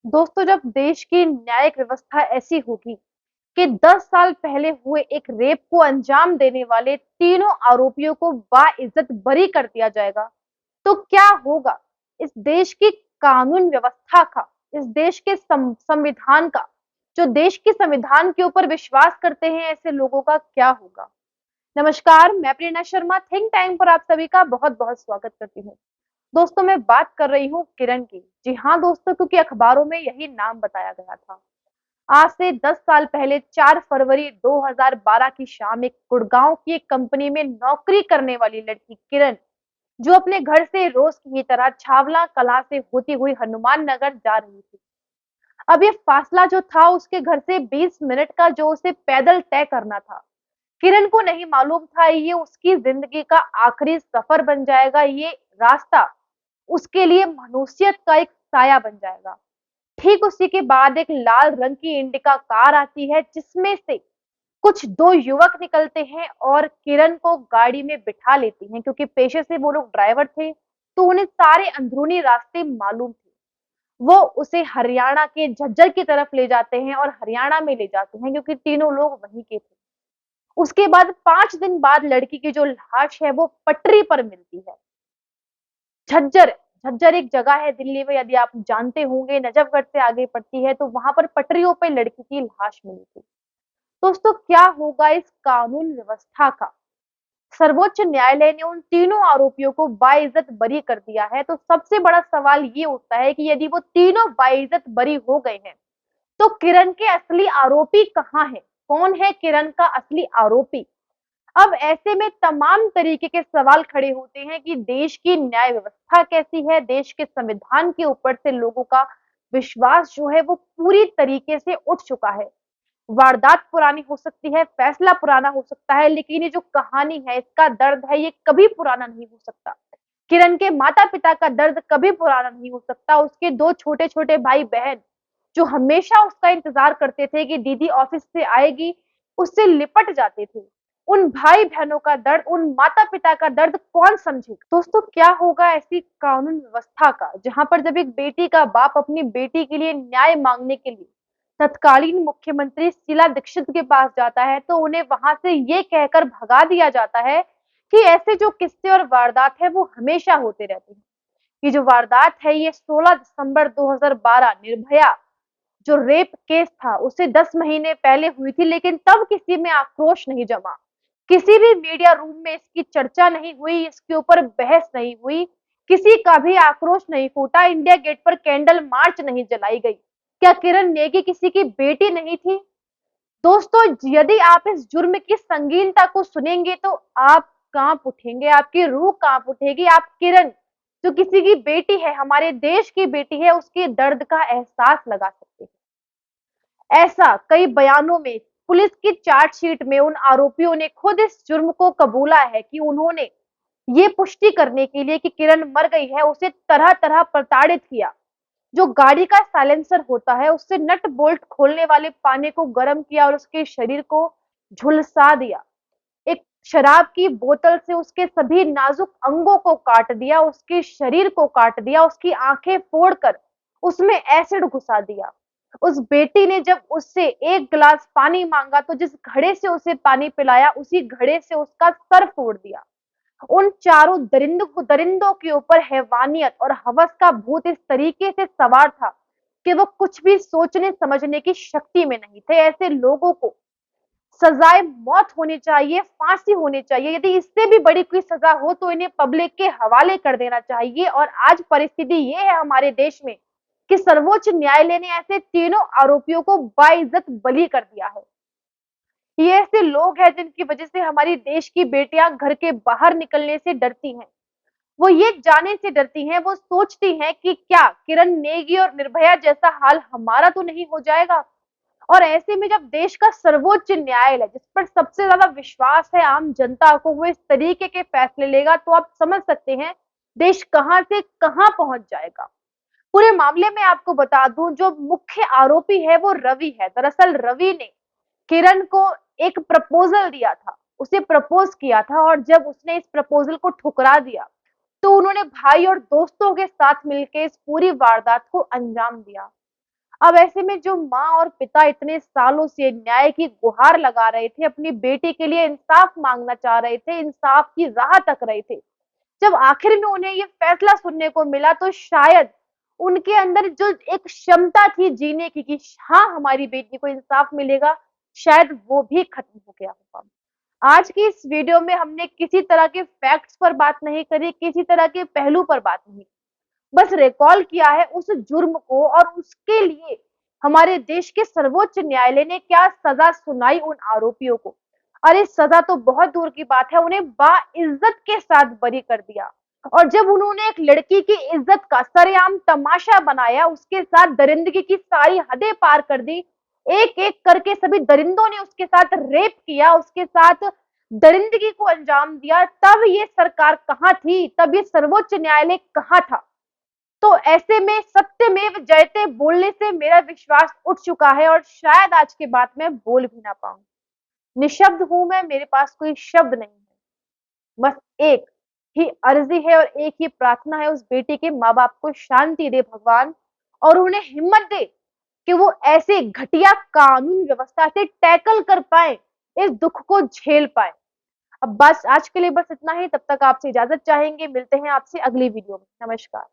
दोस्तों, जब देश की न्यायिक व्यवस्था ऐसी होगी कि 10 साल पहले हुए एक रेप को अंजाम देने वाले तीनों आरोपियों को बाइज्जत बरी कर दिया जाएगा, तो क्या होगा इस देश की कानून व्यवस्था का, इस देश के संविधान का, जो देश के संविधान के ऊपर विश्वास करते हैं ऐसे लोगों का क्या होगा। नमस्कार, मैं प्रेरणा शर्मा थिंक टाइम पर आप सभी का बहुत बहुत स्वागत करती हूँ। दोस्तों, मैं बात कर रही हूँ किरण की। जी हाँ दोस्तों, क्योंकि अखबारों में यही नाम बताया गया था। आज से 10 साल पहले 4 फरवरी 2012 की शाम एक गुड़गांव की एक कंपनी में नौकरी करने वाली लड़की किरण, जो अपने घर से रोज की तरह छावला कला से होती हुई हनुमान नगर जा रही थी। अब ये फासला जो था उसके घर से 20 मिनट का, जो उसे पैदल तय करना था। किरण को नहीं मालूम था ये उसकी जिंदगी का आखिरी सफर बन जाएगा। ये रास्ता उसके लिए मनुष्यत का एक साया बन जाएगा। ठीक उसी के बाद एक लाल रंग की इंडिका कार आती है, जिसमें से कुछ दो युवक निकलते हैं और किरण को गाड़ी में बिठा लेती हैं। क्योंकि पेशे से वो लोग ड्राइवर थे, तो उन्हें सारे अंदरूनी रास्ते मालूम थे। वो उसे हरियाणा के झज्जर की तरफ ले जाते हैं और हरियाणा में ले जाते हैं, क्योंकि तीनों लोग वहीं के थे। उसके बाद 5 दिन बाद लड़की की जो लाश है वो पटरी पर मिलती है। झज्जर झज्जर एक जगह है दिल्ली में, यदि आप जानते होंगे, नजफगढ़ से आगे पड़ती है, तो वहां पर पटरियों पर लड़की की लाश मिली थी। दोस्तों, क्या होगा इस कानून व्यवस्था का। सर्वोच्च न्यायालय ने उन तीनों आरोपियों को बाइज्जत बरी कर दिया है, तो सबसे बड़ा सवाल ये उठता है कि यदि वो तीनों बाइज्जत बरी हो गए हैं, तो किरण के असली आरोपी कहाँ हैं? कौन है किरण का असली आरोपी? अब ऐसे में तमाम तरीके के सवाल खड़े होते हैं कि देश की न्याय व्यवस्था कैसी है, देश के संविधान के ऊपर से लोगों का विश्वास जो है वो पूरी तरीके से उठ चुका है। वारदात पुरानी हो सकती है, फैसला पुराना हो सकता है, लेकिन ये जो कहानी है, इसका दर्द है, ये कभी पुराना नहीं हो सकता। किरण के माता पिता का दर्द कभी पुराना नहीं हो सकता। उसके दो छोटे छोटे भाई बहन, जो हमेशा उसका इंतजार करते थे कि दीदी ऑफिस से आएगी, उससे लिपट जाते थे। उन भाई बहनों का दर्द, उन माता पिता का दर्द कौन समझेगा। दोस्तों, क्या होगा ऐसी कानून व्यवस्था का, जहां पर जब एक बेटी का बाप अपनी बेटी के लिए न्याय मांगने के लिए तत्कालीन मुख्यमंत्री शीला दीक्षित के पास जाता है, तो उन्हें वहां से ये कहकर भगा दिया जाता है कि ऐसे जो किस्से और वारदात है वो हमेशा होते रहते हैं। ये जो वारदात है ये 16 दिसंबर 2012 निर्भया जो रेप केस था उसे 10 महीने पहले हुई थी, लेकिन तब किसी में आक्रोश नहीं जमा। किसी भी मीडिया रूम में इसकी चर्चा नहीं हुई, इसके ऊपर बहस नहीं हुई, किसी का भी आक्रोश नहीं फूटा, इंडिया गेट पर कैंडल मार्च नहीं जलाई गई। क्या किरण नेगी किसी की बेटी नहीं थी? दोस्तों, यदि आप इस जुर्म की संगीनता को सुनेंगे तो आप कांप उठेंगे, आपकी रूह कांप उठेगी। आप किरण, जो किसी की बेटी है, हमारे देश की बेटी है, उसके दर्द का एहसास लगा सकते हैं। ऐसा कई बयानों में, पुलिस की चार्जशीट में उन आरोपियों ने खुद इस जुर्म को कबूला है कि उन्होंने ये पुष्टि करने के लिए कि किरण मर गई है, उसे तरह तरह प्रताड़ित किया। जो गाड़ी का साइलेंसर होता है, उससे नट बोल्ट खोलने वाले पाने को गर्म किया और उसके शरीर को झुलसा दिया। एक शराब की बोतल से उसके सभी नाजुक अंगों को काट दिया, उसके शरीर को काट दिया, उसकी आंखें फोड़कर उसमें एसिड घुसा दिया। उस बेटी ने जब उससे एक गिलास पानी मांगा, तो जिस घड़े से उसे पानी पिलाया, उसी घड़े से उसका सर फोड़ दिया। उन चारों दरिंदों के ऊपर हैवानियत और हवस का भूत इस तरीके से सवार था कि वो कुछ भी सोचने समझने की शक्ति में नहीं थे। ऐसे लोगों को सजाए मौत होनी चाहिए, फांसी होनी चाहिए। यदि इससे भी बड़ी कोई सजा हो तो इन्हें पब्लिक के हवाले कर देना चाहिए। और आज परिस्थिति ये है हमारे देश में कि सर्वोच्च न्यायालय ने ऐसे तीनों आरोपियों को बाइज्जत बरी कर दिया है। ये ऐसे लोग हैं जिनकी वजह से हमारी देश की बेटियां घर के बाहर निकलने से डरती हैं। वो ये जाने से डरती हैं, वो सोचती हैं कि क्या किरण नेगी और निर्भया जैसा हाल हमारा तो नहीं हो जाएगा। और ऐसे में जब देश का सर्वोच्च न्यायालय, जिस पर सबसे ज्यादा विश्वास है आम जनता को, वो इस तरीके के फैसले लेगा, तो आप समझ सकते हैं देश कहां से कहां पहुंच जाएगा। पूरे मामले में आपको बता दूं, जो मुख्य आरोपी है वो रवि है। दरअसल रवि ने किरण को एक प्रपोजल दिया था, उसे प्रपोज किया था, और जब उसने इस प्रपोजल को ठुकरा दिया, तो उन्होंने भाई और दोस्तों के साथ मिलकर इस पूरी वारदात को अंजाम दिया। अब ऐसे में जो माँ और पिता इतने सालों से न्याय की गुहार लगा रहे थे, अपनी बेटी के लिए इंसाफ मांगना चाह रहे थे, इंसाफ की राह तक रहे थे, जब आखिर में उन्हें ये फैसला सुनने को मिला तो शायद उनके अंदर जो एक क्षमता थी जीने की कि हाँ हमारी बेटी को इंसाफ मिलेगा, शायद वो भी खत्म हो गया होगा। आज की इस वीडियो में हमने किसी तरह के फैक्ट्स पर बात नहीं करी, किसी तरह के पहलू पर बात नहीं, बस रिकॉल किया है उस जुर्म को और उसके लिए हमारे देश के सर्वोच्च न्यायालय ने क्या सजा सुनाई उन आरोपियों को। अरे सजा तो बहुत दूर की बात है, उन्हें बाइज्जत के साथ बरी कर दिया। और जब उन्होंने एक लड़की की इज्जत का सरेआम तमाशा बनाया, उसके साथ दरिंदगी की सारी हदें पार कर दी, एक एक करके सभी दरिंदों ने उसके साथ रेप किया, उसके साथ दरिंदगी को अंजाम दिया, तब ये सरकार कहां थी, तब ये सर्वोच्च न्यायालय कहां था। तो ऐसे में सत्यमेव जयते बोलने से मेरा विश्वास उठ चुका है और शायद आज के बाद मैं बोल भी ना पाऊं। निशब्द हूं मैं, मेरे पास कोई शब्द नहीं है। बस एक ही अर्जी है और एक ही प्रार्थना है, उस बेटी के माँ बाप को शांति दे भगवान, और उन्हें हिम्मत दे कि वो ऐसे घटिया कानून व्यवस्था से टैकल कर पाए, इस दुख को झेल पाए। अब बस आज के लिए बस इतना ही, तब तक आपसे इजाजत चाहेंगे, मिलते हैं आपसे अगली वीडियो में। नमस्कार।